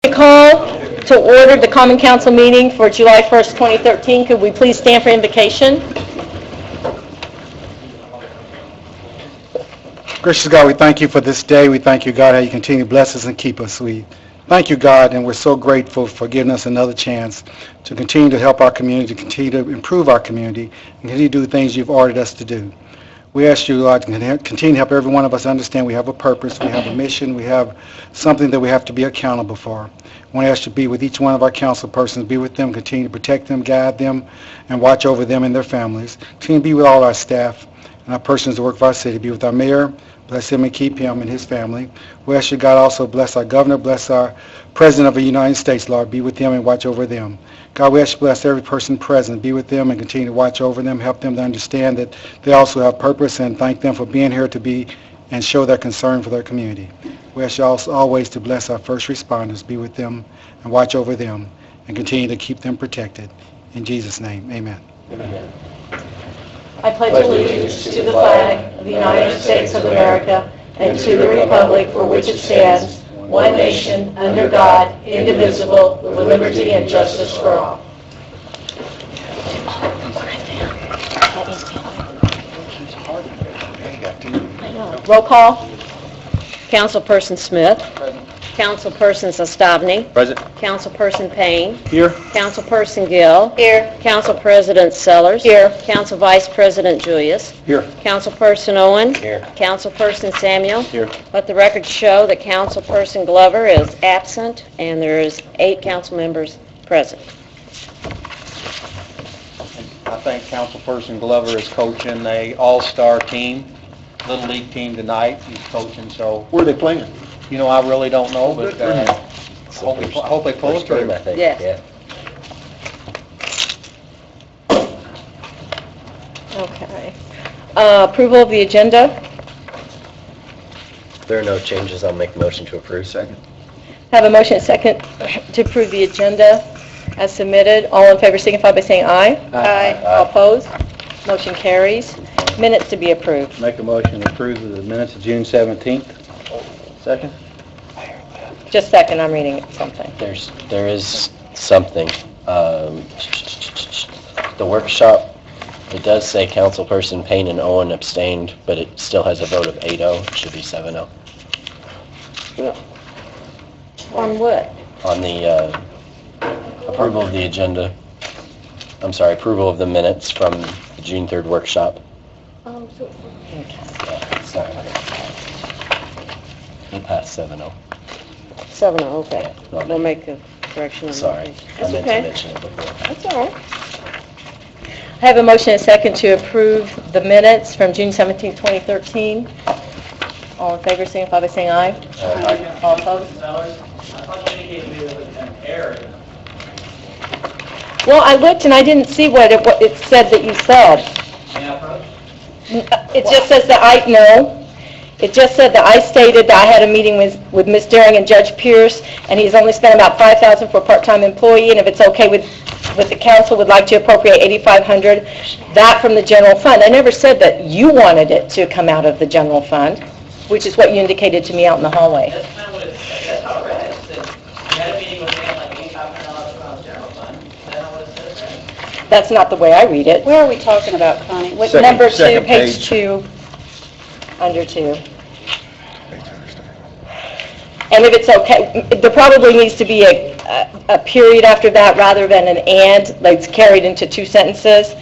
Call to order the Common Council meeting for July 1st, 2013. Could we please stand for invocation? Gracious God, we thank you for this day. We thank you, God, how you continue to bless us and keep us. We thank you, God, and we're so grateful for giving us another chance to continue to help our community, to continue to improve our community, and continue to do the things you've ordered us to do. We ask you, Lord, to continue to help every one of us understand we have a purpose, we have a mission, we have something that we have to be accountable for. I want to ask you to be with each one of our council persons, be with them, continue to protect them, guide them, and watch over them and their families. Continue to be with all our staff and our persons that work for our city. Be with our mayor, bless him and keep him and his family. We ask you, God, also bless our governor, bless our president of the United States, Lord. Be with them and watch over them. God, we ask you to bless every person present. Be with them and continue to watch over them, help them to understand that they also have purpose, and thank them for being here to be and show their concern for their community. We ask you also always to bless our first responders. Be with them and watch over them and continue to keep them protected. In Jesus' name, amen. Amen. I pledge allegiance to the flag of the United States of America and to the republic for which it stands, one nation, under God, indivisible, with liberty and justice for all. Roll call. Councilperson Smith. Present. Councilperson Sostovny. Present. Councilperson Payne. Here. Councilperson Gill. Here. Council President Sellers. Here. Council Vice President Julius. Here. Councilperson Owen. Here. Councilperson Samuel. Here. Let the record show that Councilperson Glover is absent, and there is 8 council members present. I think Councilperson Glover is coaching a all-star team, Little League team tonight. He's coaching, so, Where are they playing? I really don't know, but hope they pull it through. Yes. Okay. Approval of the agenda. If there are no changes, I'll make a motion to approve. Second. Have a motion and second to approve the agenda as submitted. All in favor signify by saying aye. Aye. All opposed? Motion carries. Minutes to be approved. Make a motion to approve the minutes of June 17th. Second. Just a second, I'm reading something. There is something. The workshop, it does say Councilperson Payne and Owen abstained, but it still has a vote of 8-0. It should be 7-0. On what? On the approval of the agenda. I'm sorry, approval of the minutes from the June 3rd workshop. Okay. Yeah, sorry. It passed 7-0. 7-0, okay. Yeah. We'll make a correction on that. Sorry, I That's meant to okay. mention it before. That's all right. I have a motion and a second to approve the minutes from June 17, 2013. All in favor, signify by saying aye. Aye. All opposed? Well, I looked and I didn't see what it said that you said. It just says that It just said that I stated that I had a meeting with Ms. Daring and Judge Pierce, and he's only spent about $5,000 for a part-time employee, and if it's okay with the council, would like to appropriate $8,500, that from the general fund. I never said that you wanted it to come out of the general fund, which is what you indicated to me out in the hallway. That's kind of what it said. That's how I read it. It said, you had a meeting with me at like $8,500 from the general fund. Is that not what it says there? That's not the way I read it. Where are we talking about, Connie? What Second- Number 2, second page page. 2, under 2. And if it's okay, there probably needs to be a period after that rather than an and, that's carried into 2 sentences.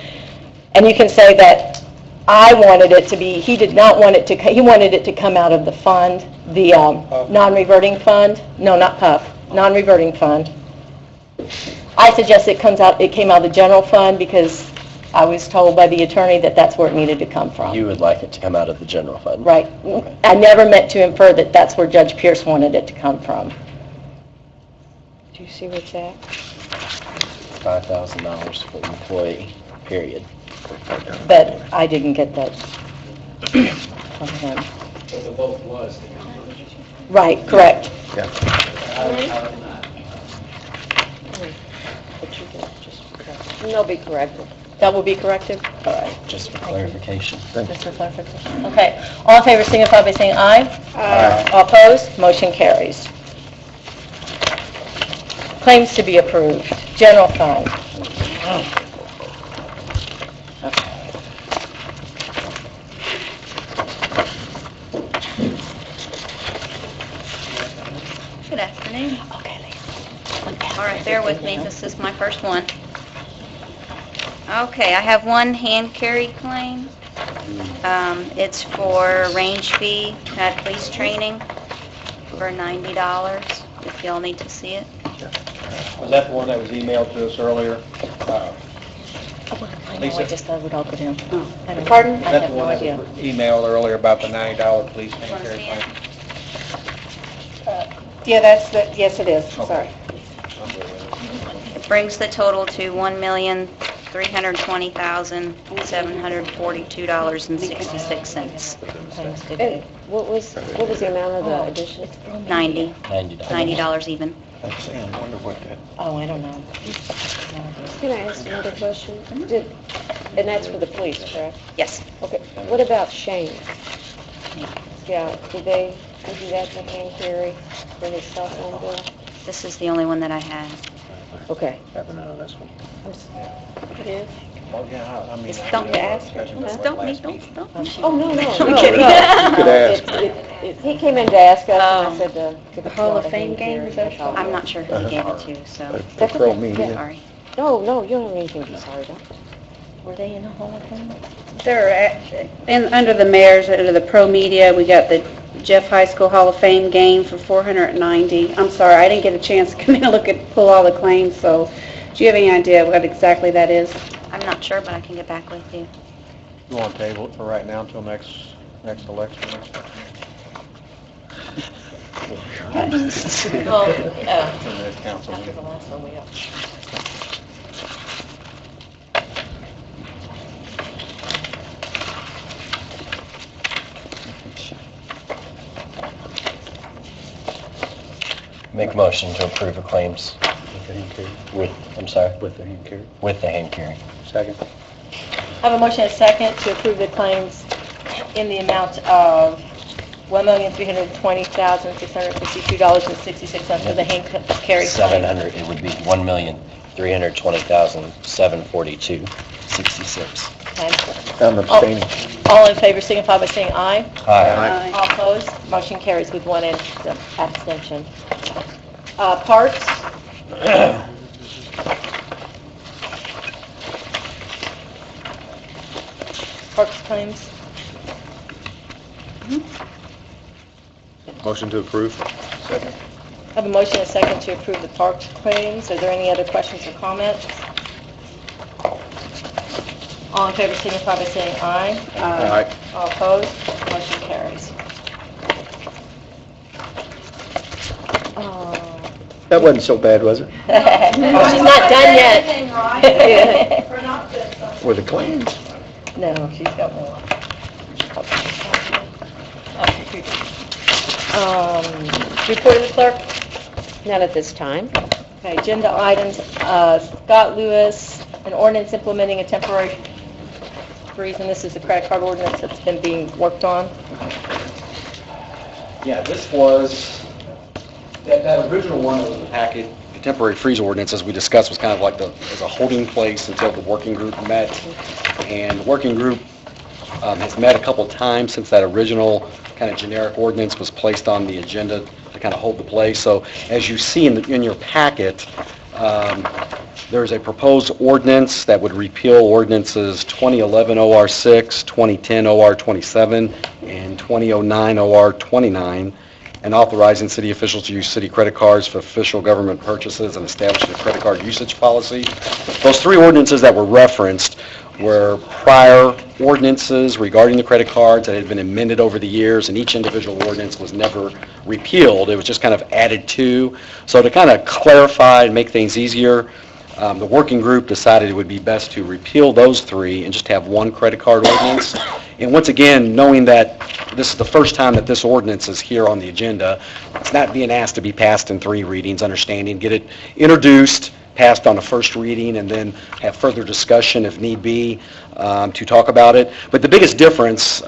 And you can say that I wanted it to be, he did not want it to, he wanted it to come out of the fund, the non-reverting fund. No, not PUF, non-reverting fund. I suggest it came out of the general fund because I was told by the attorney that that's where it needed to come from. You would like it to come out of the general fund? Right. I never meant to infer that that's where Judge Pierce wanted it to come from. Do you see what's that? $5,000 for employee, period. But I didn't get that from him. So the vote was to come. Right, correct. Yeah. And they'll be corrected. That will be corrected? All right. Just for clarification. Just for clarification. Okay. All in favor signify by saying aye. Aye. All opposed? Motion carries. Claims to be approved. General fund. Good afternoon. Okay, All right, bear with me, this is my first one. Okay, I have one hand carry claim. It's for range fee at police training for $90, if y'all need to see it. Was that the one that was emailed to us earlier? I know, I just thought it would all go down. Pardon? I Is that have the no one that idea. was emailed earlier about the $90 police Wanna carry see it? claim? Yeah, that's the, yes, it is, sorry. It brings the total to $1,320,742.66. And what was the amount of the addition? $90 $90. even. Oh, I don't know. Can I ask another question? And that's for the police, correct? Yes. Okay, what about Shane? Yeah, did they give you that to hand carry for his cell phone bill? This is the only one that I have. Okay. It It is? Well, yeah, I mean. Just don't ask. Discussion Just about don't, last don't, week. don't. Oh, no, no, I'm no, kidding. no. You could ask. He came in to ask us, and I said to give it to Hall him of to Fame hand game, carry. is that what I'm not sure who he gave it to, so, That's okay. Yeah. sorry. No, no, you don't have anything to be sorry about. Were they in the Hall of Fame? Under the mayors, under the pro media, we got the Jeff High School Hall of Fame game for $490. I'm sorry, I didn't get a chance to come in and pull all the claims, so do you have any idea what exactly that is? I'm not sure, but I can get back with you. You want to table it for right now until next election? Well, Until next council after the meeting. last one, we got. Make motion to approve the claims with, I'm sorry, With the hand carry. with the hand carry. Second. I have a motion and a second to approve the claims in the amount of $1,320,652.66 for the hand carry claim. 700, it would be $1,320,742.66. I'm abstaining. All in favor signify by saying aye. Aye. All opposed, motion carries with one abstention. Parks, parks claims. Motion to approve. I have a motion and a second to approve the parks claims. Are there any other questions or comments? All in favor signify by saying aye. Aye. All opposed, motion carries. That wasn't so bad, was it? Oh, she's not done yet. For the claims? No, she's got more. Report of the clerk. Not at this time. Okay, agenda items, Scott Lewis, an ordinance implementing a temporary freeze, and this is the credit card ordinance that's been being worked on. Yeah, this was, that original one that was in the packet, the temporary freeze ordinance, as we discussed, was kind of like as a holding place until the working group met. And the working group has met a couple times since that original kind of generic ordinance was placed on the agenda to kind of hold the place. So as you see in your packet, there's a proposed ordinance that would repeal ordinances 2011 OR 6, 2010 OR 27, and 2009 OR 29, and authorizing city officials to use city credit cards for official government purchases and establishing a credit card usage policy. Those three ordinances that were referenced were prior ordinances regarding the credit cards that had been amended over the years, and each individual ordinance was never repealed. It was just kind of added to. So to kind of clarify and make things easier, the working group decided it would be best to repeal those three and just have one credit card ordinance. And once again, knowing that this is the first time that this ordinance is here on the agenda, it's not being asked to be passed in three readings, understanding, get it introduced, passed on a first reading, and then have further discussion if need be to talk about it. But the biggest difference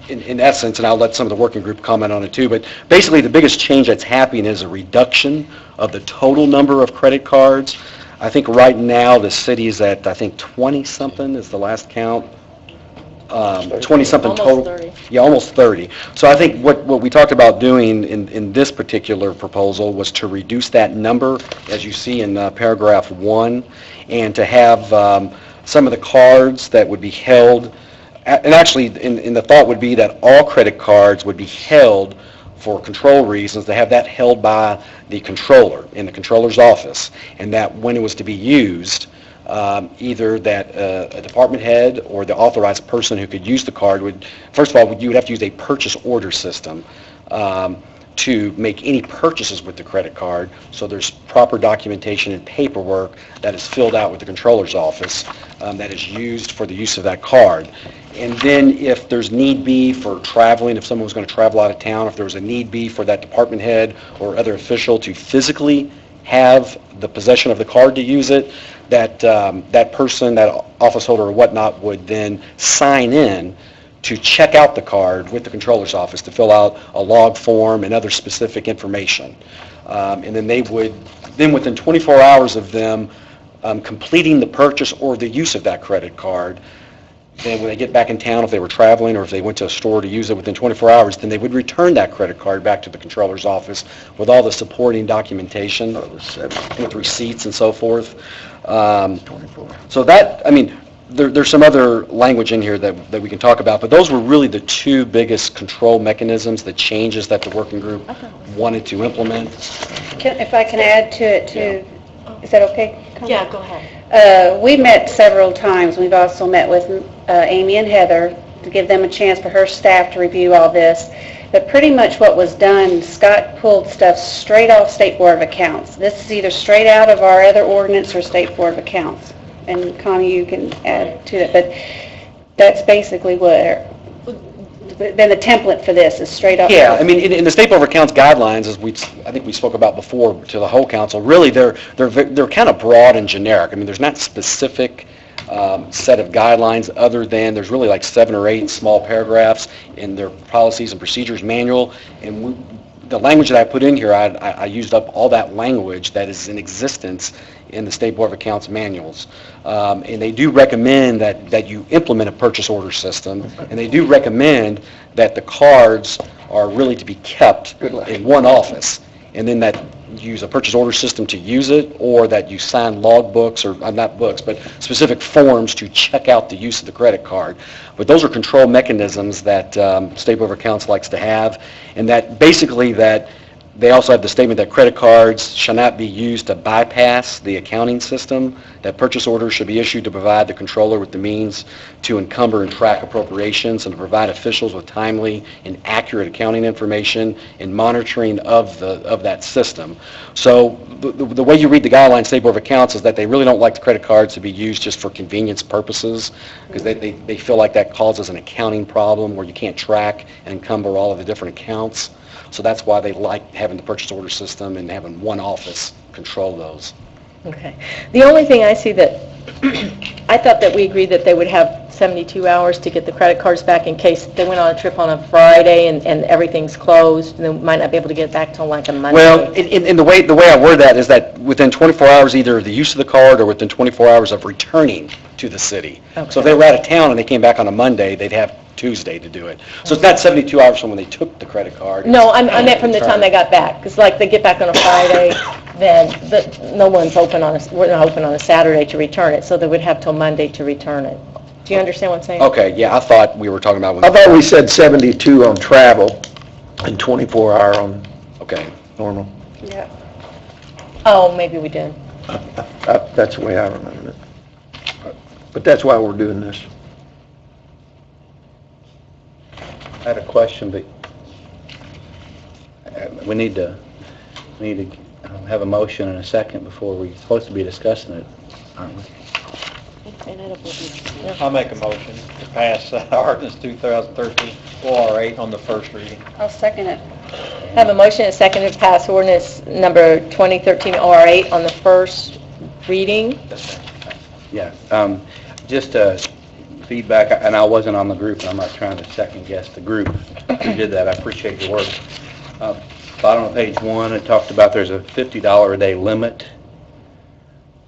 in essence, and I'll let some of the working group comment on it too, but basically the biggest change that's happening is a reduction of the total number of credit cards. I think right now the city is at, I think 20-something is the last count. 20-something total. Almost 30. Yeah, almost 30. So I think what we talked about doing in this particular proposal was to reduce that number, as you see in paragraph 1, and to have some of the cards that would be held, and actually in the thought would be that all credit cards would be held for control reasons, to have that held by the controller in the controller's office, and that when it was to be used, either that a department head or the authorized person who could use the card would, first of all, you would have to use a purchase order system to make any purchases with the credit card, so there's proper documentation and paperwork that is filled out with the controller's office that is used for the use of that card. And then if there's need be for traveling, if someone was going to travel out of town, if there was a need be for that department head or other official to physically have the possession of the card to use it, that person, that office holder or whatnot, would then sign in to check out the card with the controller's office to fill out a log form and other specific information. And then they would, then within 24 hours of them completing the purchase or the use of that credit card, then when they get back in town, if they were traveling or if they went to a store to use it within 24 hours, then they would return that credit card back to the controller's office with all the supporting documentation, with receipts and so forth. So that, I mean, there's some other language in here that we can talk about, but those were really the two biggest control mechanisms, the changes that the working group wanted to implement. If I can add to it too, is that okay? Yeah, go ahead. We met several times. We've also met with Amy and Heather to give them a chance for her staff to review all this. But pretty much what was done, Scott pulled stuff straight off State Board of Accounts. This is either straight out of our other ordinance or State Board of Accounts. And Connie, you can add to it, but that's basically what, then the template for this is straight up. Yeah, I mean, in the State Board of Accounts guidelines, as I think we spoke about before to the whole council, really they're kind of broad and generic. I mean, there's not specific set of guidelines other than there's really like 7 or 8 small paragraphs in their policies and procedures manual, and the language that I put in here, I used up all that language that is in existence in the State Board of Accounts manuals. And they do recommend that you implement a purchase order system, and they do recommend that the cards are really to be kept in one office, and then that you use a purchase order system to use it, or that you sign log books, or not books, but specific forms to check out the use of the credit card. But those are control mechanisms that State Board of Accounts likes to have, and that basically that they also have the statement that credit cards shall not be used to bypass the accounting system, that purchase orders should be issued to provide the controller with the means to encumber and track appropriations and to provide officials with timely and accurate accounting information and monitoring of that system. So the way you read the guidelines, State Board of Accounts, is that they really don't like the credit cards to be used just for convenience purposes, because they feel like that causes an accounting problem where you can't track and encumber all of the different accounts. So that's why they like having the purchase order system and having one office control those. Okay. The only thing I see that, I thought that we agreed that they would have 72 hours to get the credit cards back in case they went on a trip on a Friday and everything's closed, and they might not be able to get it back till like a Monday. Well, in the way I word that is that within 24 hours, either the use of the card or within 24 hours of returning to the city. Okay. So if they were out of town and they came back on a Monday, they'd have Tuesday to do it. So it's not 72 hours from when they took the credit card. No, I meant from the time they got back, because like they get back on a Friday, then no one's open on we're not open on a Saturday to return it, so they would have till Monday to return it. Do you understand what I'm saying? Okay, yeah, I thought we were talking about... I thought we said 72 on travel and 24 hour on Okay. normal. Yeah. Oh, maybe we did. That's the way I remember it. But that's why we're doing this. I had a question, but we need to have a motion and a second before we're supposed to be discussing it, aren't we? I'll make a motion to pass ordinance 2013 OR8 on the first reading. I'll second it. Have a motion and a second to pass ordinance number 2013 R8 on the first reading. Yeah, just to feedback, and I wasn't on the group, and I'm not trying to second guess the group who did that. I appreciate your work. Bottom of page 1, it talked about there's a $50 a day limit.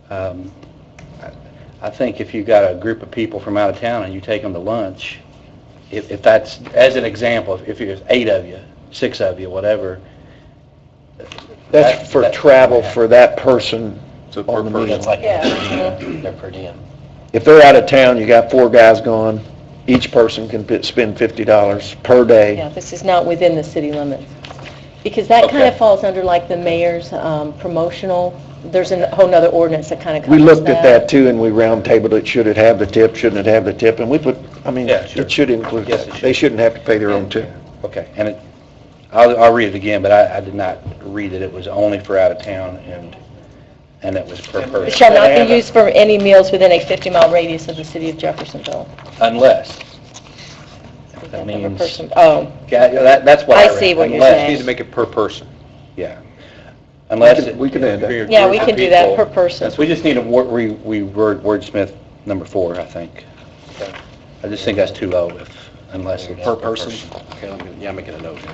I think if you got a group of people from out of town and you take them to lunch, if that's, as an example, if there's 8 of you, 6 of you, whatever. That's for travel for that person on the meeting. That's like their per diem. If they're out of town, you got 4 guys gone, each person can spend $50 per day. Yeah, this is not within the city limits. Because that kind of Okay. falls under like the mayor's promotional, there's a whole nother ordinance that kind of We covers looked at that too, and we round tabled it, should it have the tip, shouldn't it have the tip? And we put, I mean, Yeah, sure. it should include Yes, that. it They should. shouldn't have to pay their own tip. Okay, and I'll read it again, but I did not read it. It was only for out of town, and it was per It person. shall not be used for any meals within a 50-mile radius of the city of Jeffersonville. Unless. That Per means, person. Oh, yeah, that's what I I read. see what you're Unless- saying. Need to make it per person. Yeah. Unless. We can add that. yeah, we can do that per person. We just need to wordsmith number 4, I think. I just think that's too low, unless it's Per person? Okay, yeah, I'm making a note here.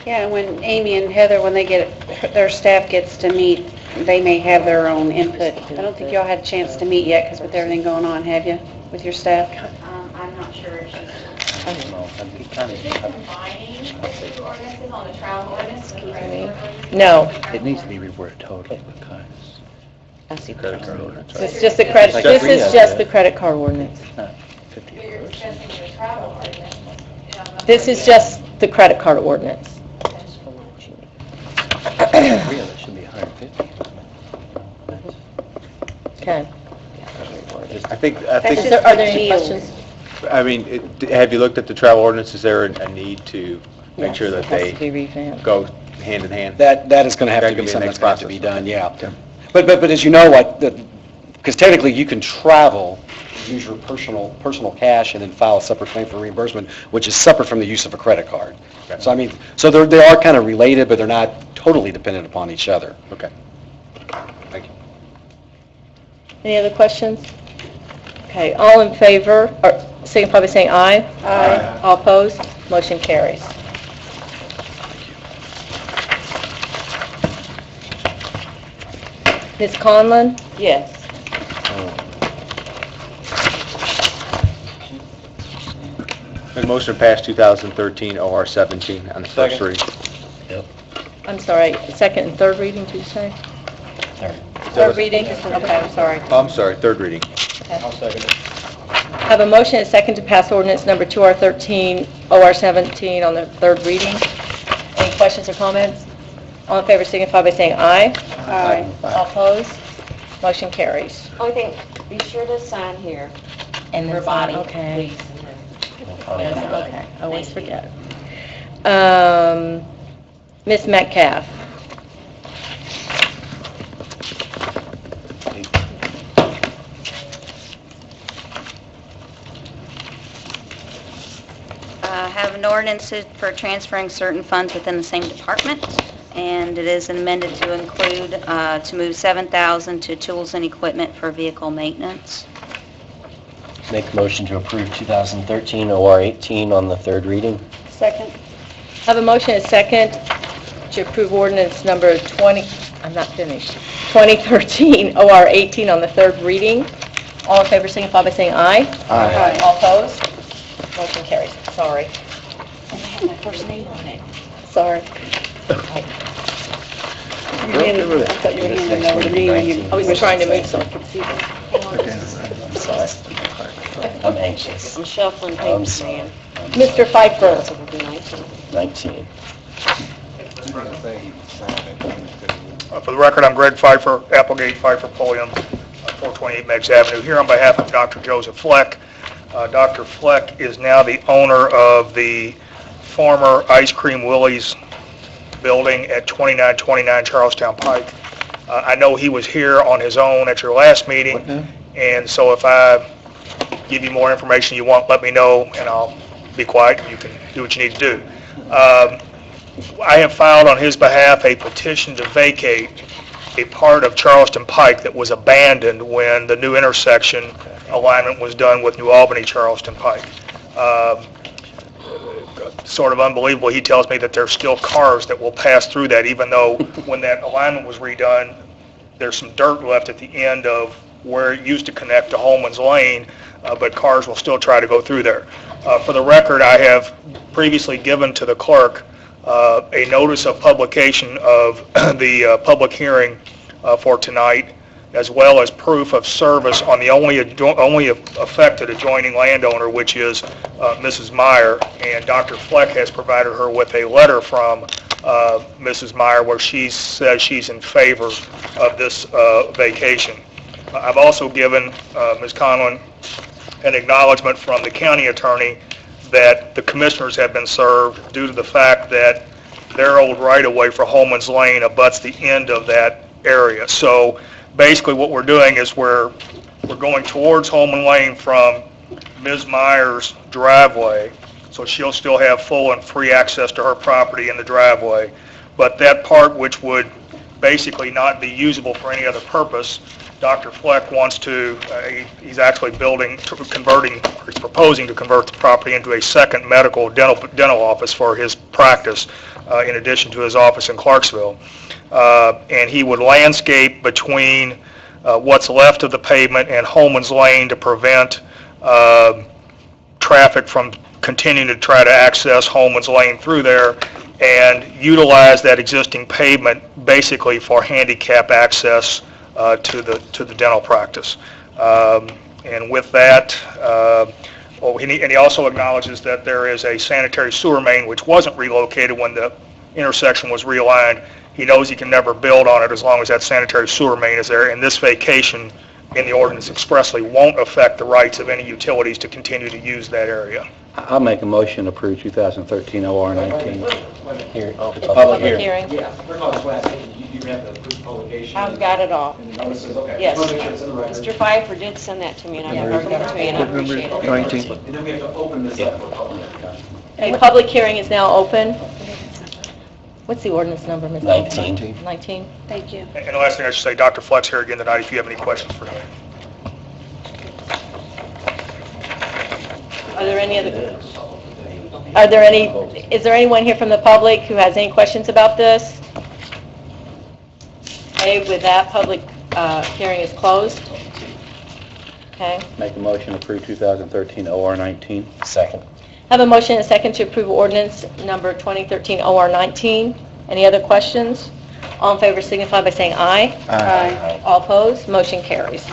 Yeah, and when Amy and Heather, when their staff gets to meet, they may have their own input. I don't think y'all had a chance to meet yet, because with everything going on, have you, with your staff? I'm not sure if she's I don't know. I'd be kind of- Combining the 2 ordinances on the travel ordinance and the regular. No, It needs to be reworded totally because I see. credit card ordinance. it's just the credit, this is just the credit card ordinance. But you're discussing the travel ordinance. This is just the credit card ordinance. Really, it should be 150. Okay. I think, Are there any questions? I mean, have you looked at the travel ordinance? Is there a need to make sure that Yes, it has they to be revamped. go hand in hand? That is going to have That to could be be the something next that's going to have to be process. done, yeah. But as you know, like, because technically you can travel, use your personal cash and then file a separate claim for reimbursement, which is separate from the use of a credit card. Okay. So I mean, so they are kind of related, but they're not totally dependent upon each other. Okay. Thank you. Any other questions? Okay, all in favor, or signify by saying aye. Aye. All opposed? Motion carries. Ms. Conlon? Yes. Make a motion to pass 2013 OR 17 on the first Second. reading. I'm sorry, second and third reading, did you say? Third reading? Okay, I'm sorry. Oh, I'm sorry, third reading. I'll second it. Have a motion and a second to pass ordinance number 2R13, OR17 on the third reading. Any questions or comments? All in favor signify by saying aye. Aye. All opposed? Motion carries. Only thing, be sure to sign here. And Her body, Okay. please. Okay, I always forget. Ms. Metcalf? Have an ordinance for transferring certain funds within the same department, and it is amended to include, to move $7,000 to tools and equipment for vehicle maintenance. Make a motion to approve 2013 OR 18 on the third reading. Second? Have a motion and a second to approve ordinance number 20, I'm not finished, 2013 OR 18 on the third reading. All in favor signify by saying aye. Aye. All opposed? Motion carries. Sorry. And I have my first name on it. Sorry. I thought you were handing it over to me when you... I was trying to move so I could see them. I'm sorry. I'm anxious. I'm shuffling I'm papers, sorry. man. Mr. Pfeiffer? So it'll be 19. 19. For the record, I'm Greg Pfeiffer, Applegate Pfeiffer Pulliam, 428 Meigs Avenue, here on behalf of Dr. Joseph Fleck. Dr. Fleck is now the owner of the former Ice Cream Willie's building at 2929 Charlestown Pike. I know he was here on his own at your last meeting, and so if I give you more information you want, let me know, and I'll be quiet, and you can do what you need to do. I have filed on his behalf a petition to vacate a part of Charleston Pike that was abandoned when the new intersection alignment was done with New Albany Charleston Pike. Sort of unbelievable, he tells me that there's still cars that will pass through that, even though when that alignment was redone, there's some dirt left at the end of where it used to connect to Holman's Lane, but cars will still try to go through there. For the record, I have previously given to the clerk a notice of publication of the public hearing for tonight, as well as proof of service on the only affected adjoining landowner, which is Mrs. Meyer, and Dr. Fleck has provided her with a letter from Mrs. Meyer where she says she's in favor of this vacation. I've also given Ms. Conlon an acknowledgement from the county attorney that the commissioners have been served due to the fact that their old right-of-way for Holman's Lane abuts the end of that area. So basically what we're doing is we're going towards Holman Lane from Ms. Meyer's driveway, so she'll still have full and free access to her property in the driveway. But that part which would basically not be usable for any other purpose, Dr. Fleck wants to, he's actually he's proposing to convert the property into a second medical dental office for his practice, in addition to his office in Clarksville. And he would landscape between what's left of the pavement and Holman's Lane to prevent traffic from continuing to try to access Holman's Lane through there, and utilize that existing pavement basically for handicap access to the dental practice. And with that, and he also acknowledges that there is a sanitary sewer main which wasn't relocated when the intersection was realigned. He knows he can never build on it as long as that sanitary sewer main is there, and this vacation in the ordinance expressly won't affect the rights of any utilities to continue to use that area. I'll make a motion to approve 2013 OR 19. Here, Public Hearing. Yeah, first of all, just want to say, you have the approved publication. I've got it all. And the notices, okay. Yes. Just wanna make sure it's in the record. Mr. Pfeiffer did send that to me, and I forwarded it to you, and I appreciate it. 19. And then we have to open this up for public. A public hearing is now open. What's the ordinance number, Ms. 19. 19. Thank you. And the last thing I should say, Dr. Fleck's here again tonight if you have any questions for him. Is there anyone here from the public who has any questions about this? Okay, with that, public hearing is closed. Okay. Make a motion to approve 2013 OR 19. Second. Have a motion and a second to approve ordinance number 2013 OR 19. Any other questions? All in favor signify by saying aye. Aye. All opposed, motion carries.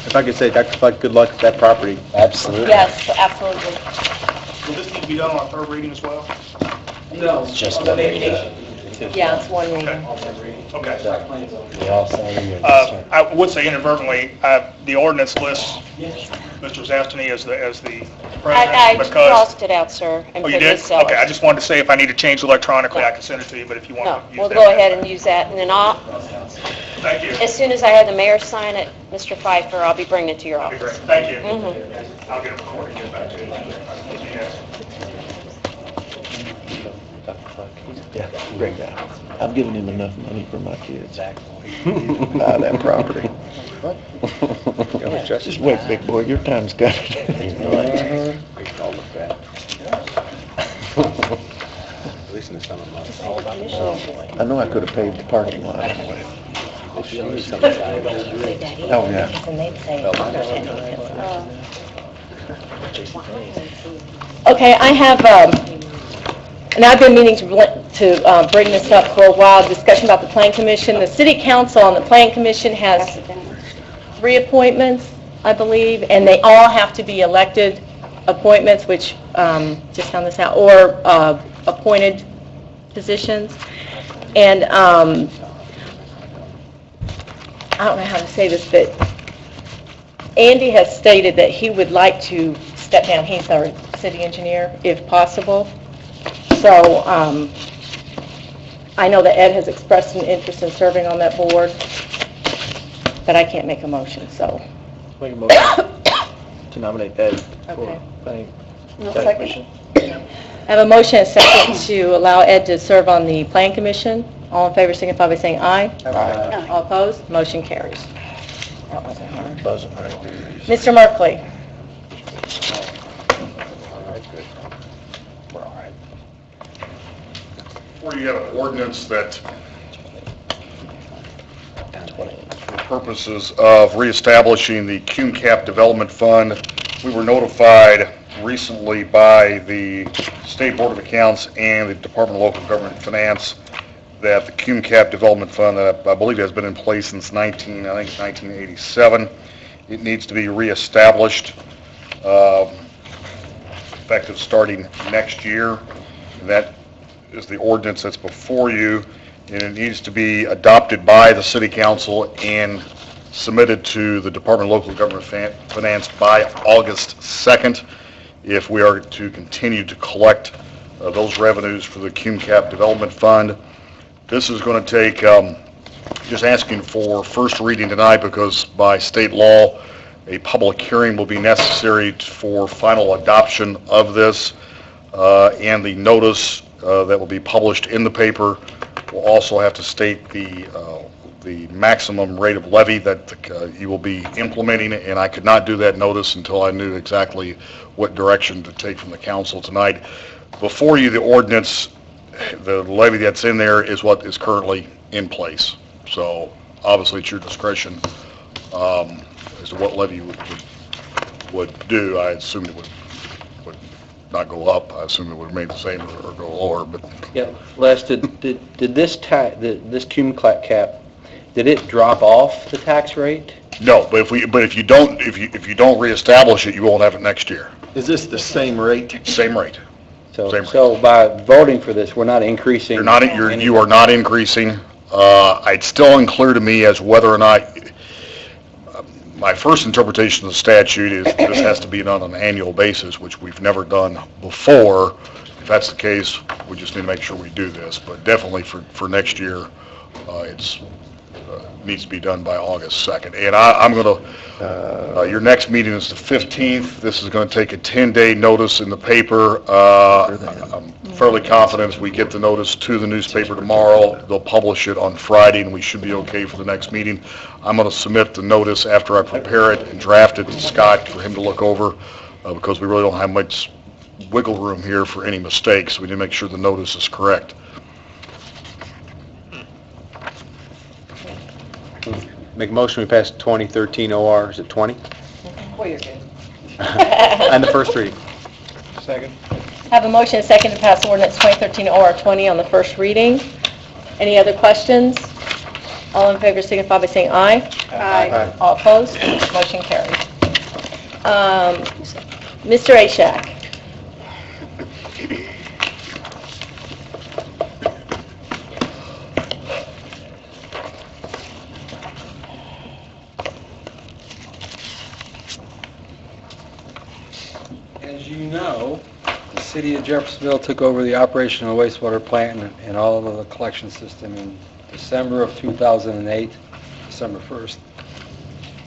If I could say, Dr. Fleck, good luck with that property. Absolutely. Yes, absolutely. Will this need to be done on a third reading as well? No. It's just on the one reading. vacation. Yeah, it's one reading. Okay. Site plan's over. We all sign your I would say inadvertently, the ordinance lists Mr. Zastany as the president I because... crossed it out, sir, and Oh, put you did? his sellers. Okay, I just wanted to say if I need to change electronically, No. I can send it to you, but if you want No, to use we'll that... go ahead and use that, and then Thank you. as soon as I have the mayor sign it, Mr. Pfeiffer, I'll be bringing it to your That'd be office. great. Thank you. Mhm. I'll get it recorded and get it back to you. Yes. Yeah, great guy. I've given him enough money for my kids. Buy that property. Just wait, big boy, your time's got it. At least in the summer months. I know I could have paved the parking lot. Oh, yeah. And they'd say, okay, I have, and I've been meaning to bring this up for a while, discussion about the Plan Commission. The City Council on the Plan Commission has 3 appointments, I believe, and they all have to be elected appointments, which, just found this out, or appointed positions. And I don't know how to say this, but Andy has stated that he would like to step down. He's our city engineer, if possible. So I know that Ed has expressed an interest in serving on that board, but I can't make a motion, so. Make a motion to nominate Ed for Okay. planning. Second. I have a motion and a second to allow Ed to serve on the Plan Commission. All in favor signify by saying aye. Aye. All opposed, motion carries. That wasn't hard. Wasn't right. Mr. Merkley? Before you have an ordinance that, for purposes of reestablishing the CUMCAP Development Fund, we were notified recently by the State Board of Accounts and the Department of Local Government and Finance that the CUMCAP Development Fund, that I believe has been in place since 1987, it needs to be reestablished, effective starting next year. And that is the ordinance that's before you, and it needs to be adopted by the City Council and submitted to the Department of Local Government Finance by August 2nd if we are to continue to collect those revenues for the CUMCAP Development Fund. This is going to take, just asking for first reading tonight because by state law, a public hearing will be necessary for final adoption of this, and the notice that will be published in the paper will also have to state the maximum rate of levy that you will be implementing, and I could not do that notice until I knew exactly what direction to take from the council tonight. Before you, the ordinance, the levy that's in there is what is currently in place. So obviously it's your discretion as to what levy you would do. I assumed it would not go up. I assume it would remain the same or go lower, but. Yeah, Les, did this this CUMCAP, did it drop off the tax rate? No, but if you don't reestablish it, you won't have it next year. Is this the same rate? Same rate. So by voting for this, we're not increasing? You are not increasing. It's still unclear to me as whether or not, my first interpretation of the statute is this has to be done on an annual basis, which we've never done before. If that's the case, we just need to make sure we do this. But definitely for next year, it's needs to be done by August 2nd. And I'm going to, your next meeting is the 15th. This is going to take a 10-day notice in the paper. I'm fairly confident if we get the notice to the newspaper tomorrow, they'll publish it on Friday, and we should be okay for the next meeting. I'm going to submit the notice after I prepare it and draft it to Scott for him to look over, because we really don't have much wiggle room here for any mistakes. We need to make sure the notice is correct. Make a motion, we pass 2013 OR, is it 20? Well, you're good. And the first reading. Second. Have a motion and second to pass ordinance 2013 OR 20 on the first reading. Any other questions? All in favor signify by saying aye. Aye. All opposed? Motion carries. Mr. Ashak. As you know, the city of Jeffersonville took over the operation of the wastewater plant and all of the collection system in December of 2008, December 1st.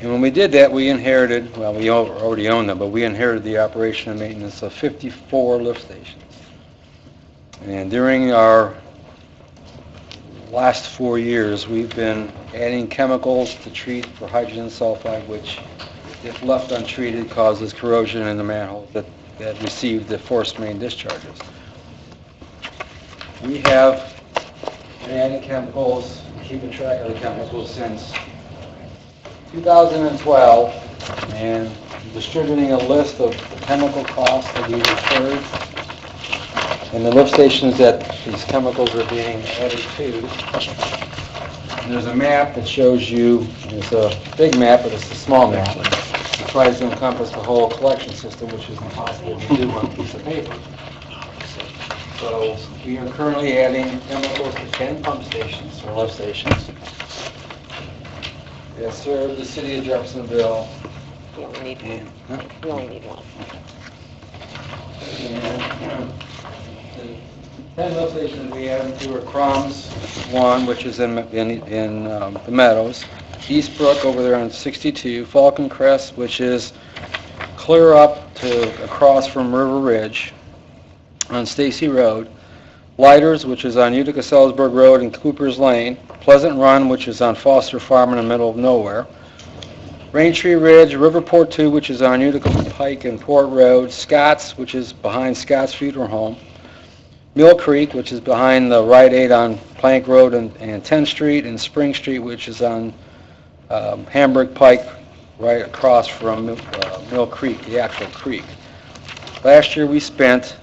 And when we did that, we inherited, well, we already owned them, but we inherited the operation and maintenance of 54 lift stations. And during our last 4 years, we've been adding chemicals to treat for hydrogen sulfide, which, if left untreated, causes corrosion in the manholes that receive the forced main discharges. We have been adding chemicals, keeping track of the chemicals since 2012, and distributing a list of the chemical costs that we've incurred and the lift stations that these chemicals are being added to. And there's a map that shows you, it's a big map, but it's a small map. It tries to encompass the whole collection system, which is impossible to do on a piece of paper. So we are currently adding chemicals to 10 pump stations, or lift stations, that serve the city of Jeffersonville. You only need one. You only need one. And the 10 lift stations we add to are Crumbs, one, which is in the Meadows, Eastbrook over there on 62, Falcon Crest, which is clear up to across from River Ridge on Stacy Road, Lighters, which is on Utica-Salisbury Road and Cooper's Lane, Pleasant Run, which is on Foster Farm in the middle of nowhere, Raintree Ridge, Riverport 2, which is on Utica Pike and Port Road, Scotts, which is behind Scott's Funeral Home, Mill Creek, which is behind the Rite Aid on Plank Road and 10th Street, and Spring Street, which is on Hamburg Pike, right across from Mill Creek, the actual creek. Last year, we spent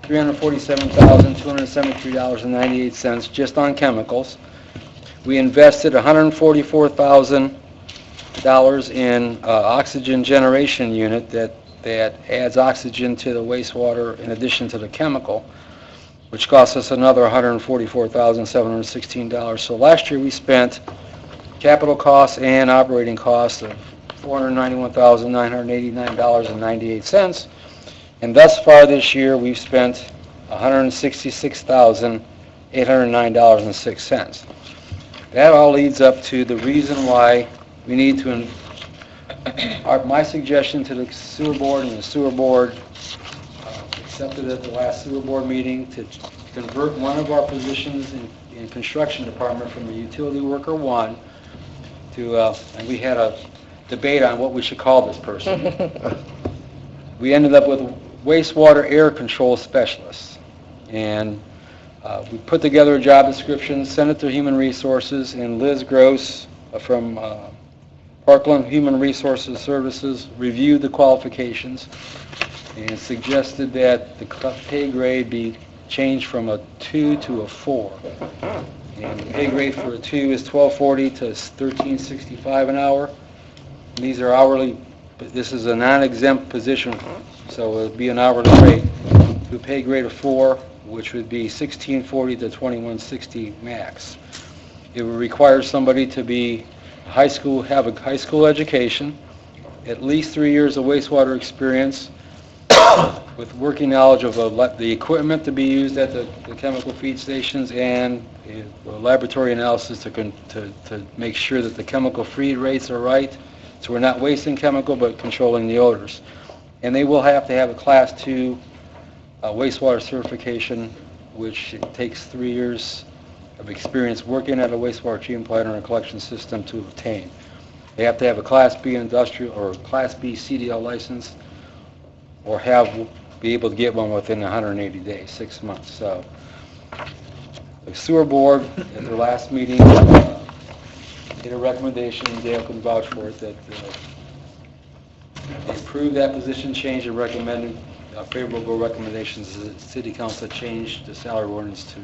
$347,273.98 just on chemicals. We invested $144,000 in oxygen generation unit that adds oxygen to the wastewater in addition to the chemical, which cost us another $144,716. So last year we spent capital costs and operating costs of $491,989.98. And thus far this year, we've spent $166,809.06. That all leads up to the reason why we need to, my suggestion to the sewer board, and the sewer board accepted at the last sewer board meeting, to convert one of our positions in construction department from a utility worker 1 to, and we had a debate on what we should call this person. We ended up with wastewater air control specialist. And we put together a job description, sent it to Human Resources, and Liz Gross from Parkland Human Resources Services reviewed the qualifications and suggested that the pay grade be changed from a 2 to a 4. And the pay grade for a 2 is $12.40 to $13.65 an hour. And these are hourly, but this is a non-exempt position, so it would be an hourly rate. To a pay grade of 4, which would be $16.40 to $21.60 max. It would require somebody to be have a high school education, at least 3 years of wastewater experience, with working knowledge of the equipment to be used at the chemical feed stations, and laboratory analysis to make sure that the chemical feed rates are right, so we're not wasting chemical but controlling the odors. And they will have to have a Class 2 wastewater certification, which takes 3 years of experience working at a wastewater treatment plant or a collection system to obtain. They have to have a Class B industrial or Class B CDL license, or be able to get one within 180 days, 6 months. So the sewer board at their last meeting made a recommendation, and Dale can vouch for it, that they approved that position change and recommended favorable recommendations. The city council changed the salary ordinance to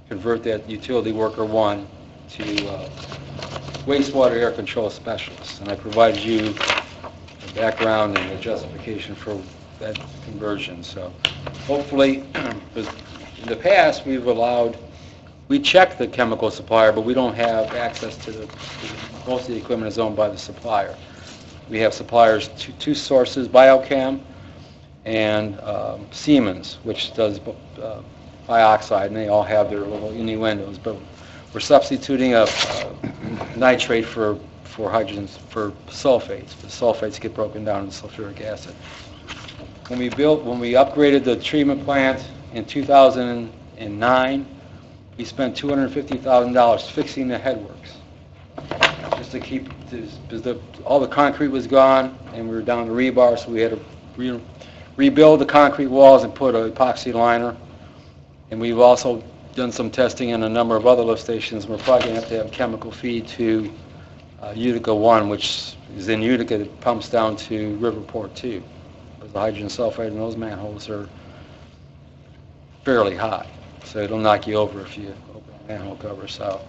convert that utility worker 1 to wastewater air control specialist. And I provided you the background and the justification for that conversion. So hopefully, because in the past we check the chemical supplier, but we don't have access to most of the equipment is owned by the supplier. We have suppliers, two sources, Biochem and Siemens, which does dioxide, and they all have their little innuendos, but we're substituting a nitrate for sulfates. The sulfates get broken down into sulfuric acid. When we upgraded the treatment plant in 2009, we spent $250,000 fixing the headworks, just to keep this, because all the concrete was gone and we were down to rebar, so we had to rebuild the concrete walls and put an epoxy liner. And we've also done some testing in a number of other lift stations. We're probably going to have chemical feed to Utica 1, which is in Utica, that pumps down to Riverport 2. Because the hydrogen sulfide in those manholes are fairly hot, so it'll knock you over if you open a manhole cover. So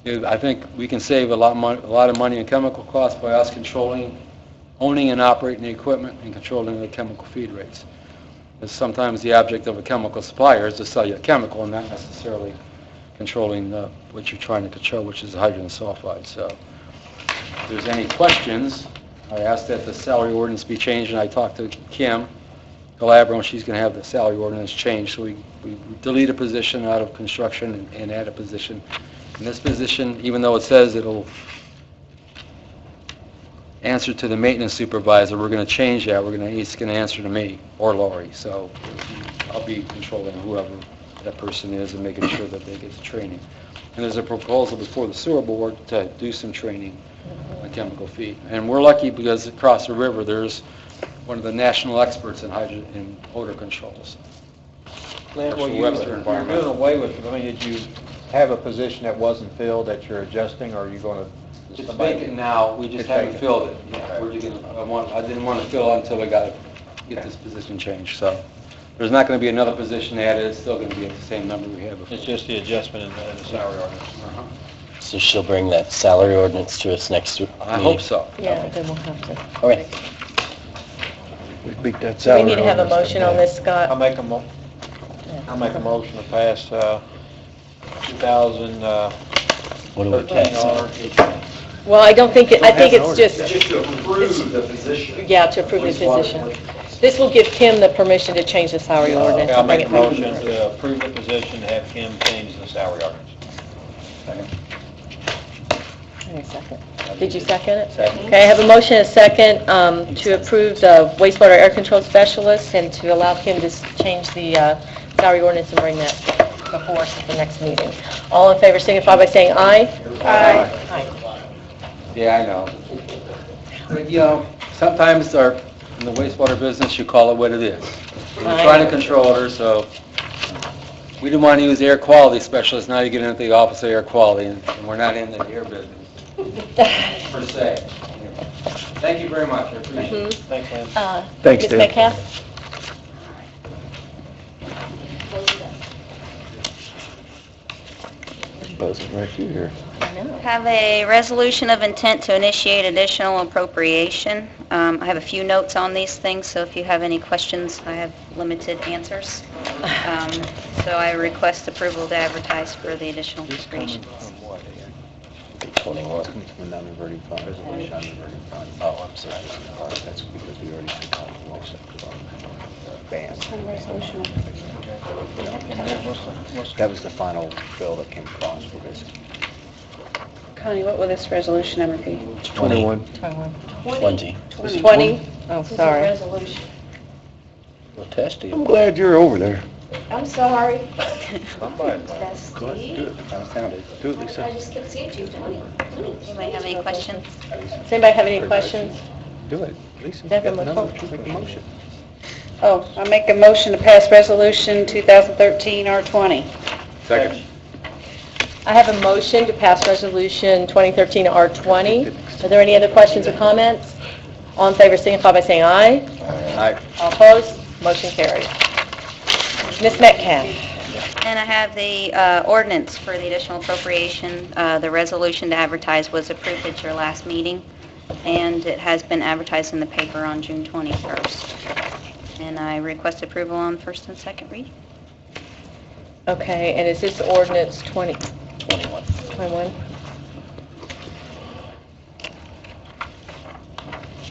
I think we can save a lot of money in chemical costs by us owning and operating the equipment and controlling the chemical feed rates. Because sometimes the object of a chemical supplier is to sell you a chemical and not necessarily controlling what you're trying to control, which is the hydrogen sulfide. So if there's any questions, I asked that the salary ordinance be changed, and I talked to Kim Calabro, and she's going to have the salary ordinance changed. So we delete a position out of construction and add a position. And this position, even though it says it'll answer to the maintenance supervisor, we're going to change that. It's going to answer to me or Lori. So I'll be controlling whoever that person is and making sure that they get the training. And there's a proposal before the sewer board to do some training chemical fee. And we're lucky because across the river, there's one of the national experts in odor controls. Lynn, Well, you're doing away with, did you have a position that wasn't filled that you're adjusting, or are you going to? It's vacant now, we just It's haven't vacant. filled it. Yeah, we're just gonna, I didn't want to fill it until we got to get this position changed, so. There's not going to be another position added, it's still going to be at the same number we have before. It's just the adjustment in the salary ordinance. So she'll bring that salary ordinance to us next week? I hope so. Yeah, then we'll have to. All right. We beat that Do we salary. need to have a ordinance motion on this, Scott? I'll make a motion to pass, 2013 What do we pass? Well, I don't think, I think it's just, to approve the position. yeah, to approve the position. This will give Kim the permission to change the salary ordinance. Okay, I'll and bring make a it back. motion to approve the position, to have Kim change the salary ordinance. Wait a second. Did you second it? Second. Okay, I have a motion and a second to approve the wastewater air control specialist and to allow Kim to change the salary ordinance and bring that before us at the next meeting. All in favor signify by saying aye. Aye. Yeah, I know. But, you know, sometimes in the wastewater business, you call it what it is. We're trying to control her, so we didn't want to use air quality specialists, now you get into the office of air quality, and we're not in the air business, per se. Thank you very much, I appreciate it. Thanks, Lynn. Thanks, Ms. Dave. Metcalf? Buzzing right through here. Have a resolution of intent to initiate additional appropriation. I have a few notes on these things, so if you have any questions, I have limited answers. So I request approval to advertise for the additional appropriations. 21. From non-reverting fund. Resolution non-reverting fund. Oh, I'm sorry. That's because we already took out the most of the ban. That was the final bill that came across for this. Connie, what will this resolution number be? 21. 20. 20? Oh, sorry. Well, testy. I'm glad you're over there. I'm sorry. Somebody. That's Go ahead, Steve. do it. I found it. Do it, I Lisa. just kept seeing you. Anybody have any questions? Does anybody have any questions? Do it. Lisa, Devin, you got the what's numbers. Make a motion. Oh, I make a motion to pass resolution 2013 R20. Second. I have a motion to pass resolution 2013 R20. Are there any other questions or comments? All in favor signify by saying aye. Aye. All opposed? Motion carries. Ms. Metcalf? And I have the ordinance for the additional appropriation. The resolution to advertise was approved at your last meeting, and it has been advertised in the paper on June 21st. And I request approval on first and second reading. Okay, and is this ordinance 21. 21?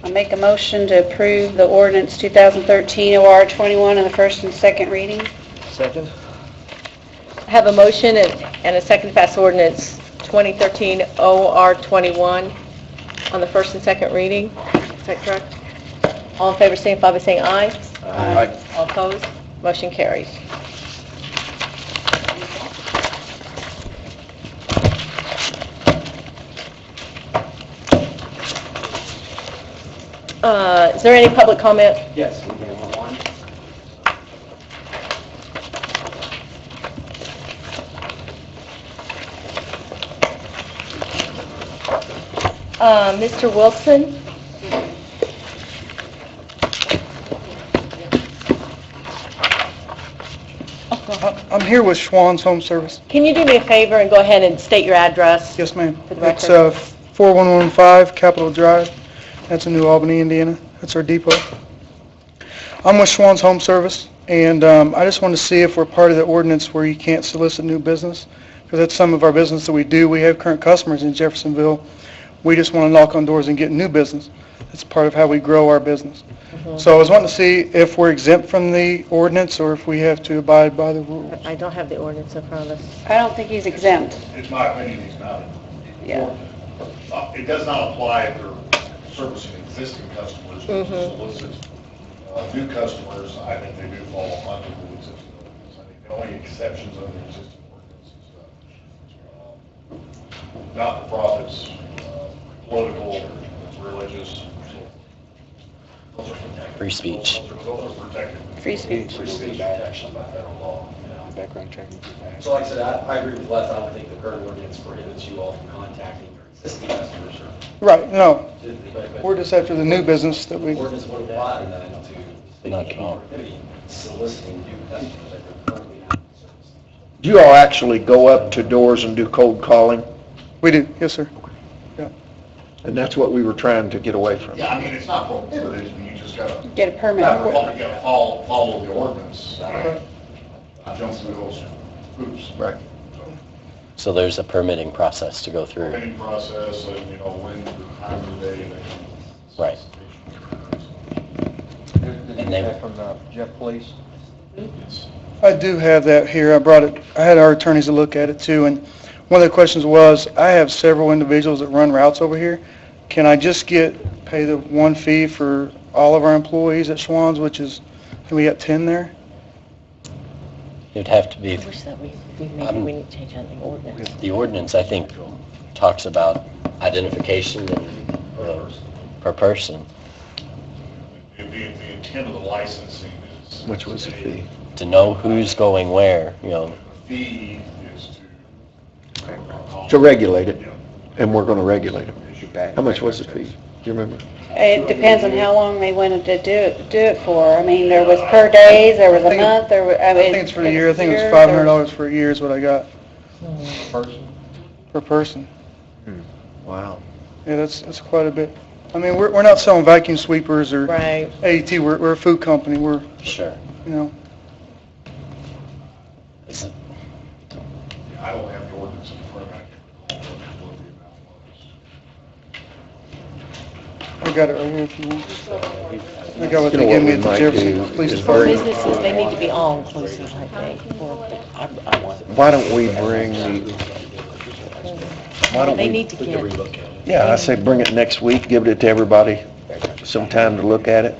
I make a motion to approve the ordinance 2013 OR 21 in the first and second reading. Second. I have a motion and a second to pass ordinance 2013 OR 21 on the first and second reading. Is that correct? All in favor signify by saying aye. Aye. All opposed? Motion carries. Is there any public comment? Yes, we have one. Mr. Wilson? I'm here with Schwann's Home Service. Can you do me a favor and go ahead and state your address? Yes, ma'am. For the It's record. 4115 Capitol Drive. That's in New Albany, Indiana. That's our depot. I'm with Schwann's Home Service, and I just want to see if we're part of the ordinance where you can't solicit new business, because that's some of our business that we do. We have current customers in Jeffersonville. We just want to knock on doors and get new business. It's part of how we grow our business. So I was wanting to see if we're exempt from the ordinance or if we have to abide by the rules. I don't have the ordinance in front of us. I don't think he's exempt. In my opinion, he's not. Yeah. It does not apply if they're servicing existing customers, which solicit new customers. I think they do fall under the existing ordinance. I think the only exceptions under the existing ordinance is not-for-profits, political charges. Free speech. Those are protected. Free speech. Free speech protection by federal law. Background check. So like I said, I agree with Les, I don't think the current ordinance prohibits you all from contacting your existing customers or... Right, no, but we're just after the new business that we, Ordinance would apply then to Not count. soliciting new customers that are currently not soliciting. Do you all actually go up to doors and do cold calling? we do, yes, sir. And that's what we were trying to get away from. Yeah, I mean, it's not prohibited, you just gotta, Get a permit. you gotta follow the ordinance. I jump through those hoops. Right. So there's a permitting process to go through. Permitting process and, you know, when, the time of the day, Right. Did you get that from Jeff Police? I do have that here. I had our attorneys to look at it too, and one of the questions was, I have several individuals that run routes over here. Can I just pay the one fee for all of our employees at Schwann's, which is, and we got 10 there? It'd have to be, I wish that maybe we need to change on the ordinance. the ordinance, I think, talks about identification and, per person. the intent of the licensing is. Which was the fee? To know who's going where, you know. The fee is to. To regulate it, and we're going to regulate it. How much was the fee? Do you remember? It depends on how long they wanted to do it for. I mean, there was per days, there was a month, there was, I think it's for a year. I think it's $500 for a year is what I got. Person? Per person. Wow. Yeah, that's quite a bit. I mean, we're not selling vacuum sweepers or Right. AET, we're a food company, we're, Sure. you know, Is it- I don't have the ordinance in front of me. I can't recall what the amount was. I got it right here if you want. I got what they gave me at the Jefferson Police For Department. businesses, they need to be all inclusive, I think. Why don't we bring the, why don't They we, need to get, yeah, I say bring it next week, give it to everybody, some time to look at it.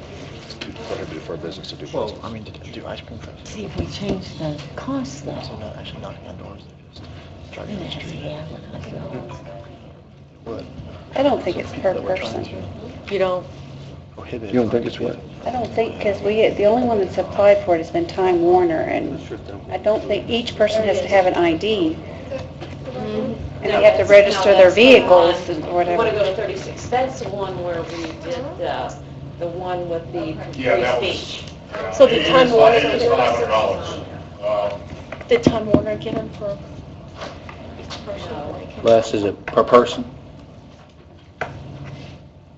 Prohibited for a business to do Well, I mean, to do ice cream trucks. see if we change the cost though. not actually knocking on doors, they're just Then it has to be advertised. I don't think it's per person. You don't, You don't think it's what? I don't think, because the only one that's applied for it has been Time Warner, and I don't think each person has to have an ID. And they have to register their vehicles and Want to whatever. go to 36, that's the one where we did the one with the Yeah, that free was. speech. So did Time Warner It is do it? $500. did Time Warner get them for each person? Les, is it per person?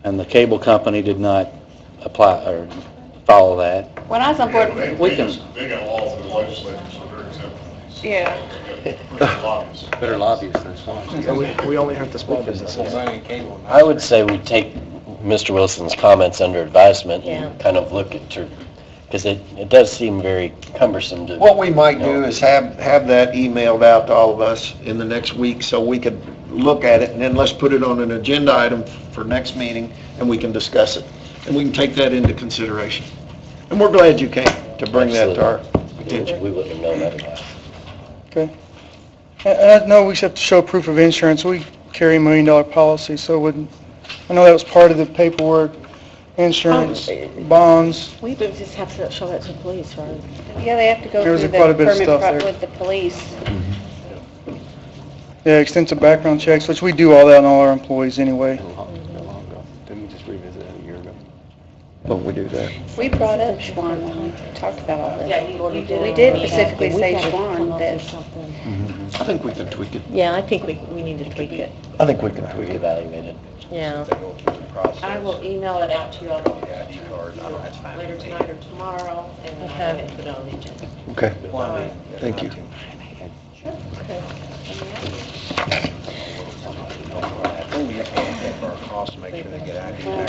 And the cable company did not apply or follow that? When I was on board, We can- They got a law through the legislature, so they're exempt from these. yeah. Lobbyists. Better lobbyists than Swanson. We only have the small businesses. I would say we take Mr. Wilson's comments under advisement Yeah. and kind of look at, because it does seem very cumbersome to. What we might do is have that emailed out to all of us in the next week so we could look at it, and then let's put it on an agenda item for next meeting, and we can discuss it. And we can take that into consideration. And we're glad you came to bring that to our attention. We wouldn't have known otherwise. Okay. And I know we have to show proof of insurance. We carry $1 million policy, so it wouldn't, I know that was part of the paperwork, insurance, bonds. We would just have to show that to the police, right? Yeah, they have to go There through was the quite a bit of permit stuff there. with the police. Yeah, extensive background checks, which we do all that on all our employees anyway. Didn't we just revisit it a year ago? Don't we do that? We brought up Schwann when we talked about all this. Yeah, you did. We did specifically We say gotta Schwann, come up that with something. I think we can tweak it. Yeah, I think we need to tweak it. I think we can tweak it. Evaluate it. Yeah. I will email it out to you all later tonight or tomorrow, and then have it put on the agenda. Okay, thank you.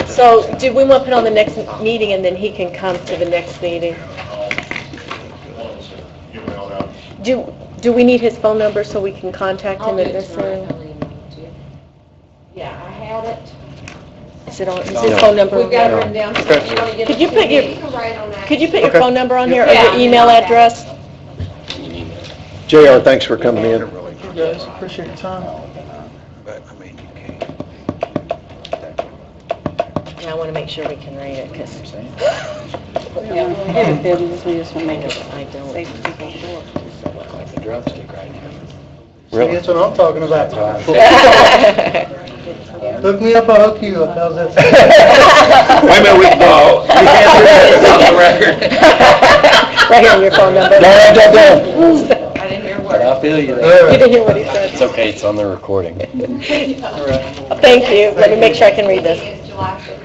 So, do we want to put on the next meeting and then he can come to the next meeting? Do we need his phone number so we can contact him at this end? Yeah, I had it. Is his phone number? We've got it written down. So if you want to give Could it you to put me, your- you can write on that. Could you put your Okay. phone number on here or Yeah. your email address? JR, thanks for coming in. Guys, appreciate your time. But, I mean, you can't. Okay, I want to make sure we can read it, because We don't have it, business, we just want to make it I don't. safe for people to do. Like the drumstick right now. See, that's what I'm talking about. Hook me up, I'll hook you up, how's that sound? Wait a minute, we can't do this on the record. Right here on your phone number. I didn't hear a But word. I feel you there. You didn't hear what he said. It's okay, it's on the recording. Thank you. Let me make sure I can read this. It's July 15th.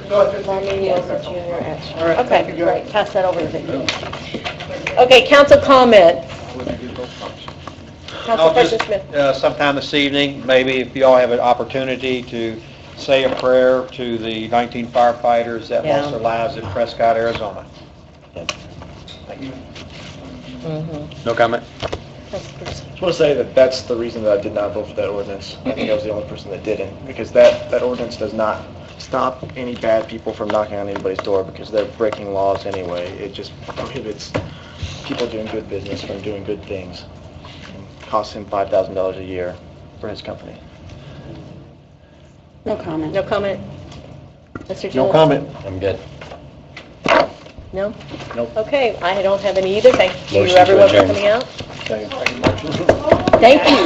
Lonnie Wilson Jr. at- Okay, great. Pass that over to Vicki. Okay, council comment. Councilperson Smith. Sometime this evening, maybe if you all have an opportunity to say a prayer to the 19 firefighters that lost their lives in Prescott, Arizona. No comment? Just want to say that that's the reason that I did not vote for that ordinance. I think I was the only person that didn't, because that ordinance does not stop any bad people from knocking on anybody's door, because they're breaking laws anyway. It just prohibits people doing good business from doing good things. It costs him $5,000 a year for his company. No comment. No comment? Mr. No Gillis? comment. I'm good. No? Nope. Okay, I don't have any either. Thank you, Motion to everyone, for adjourn. coming out. Second motion. Thank you.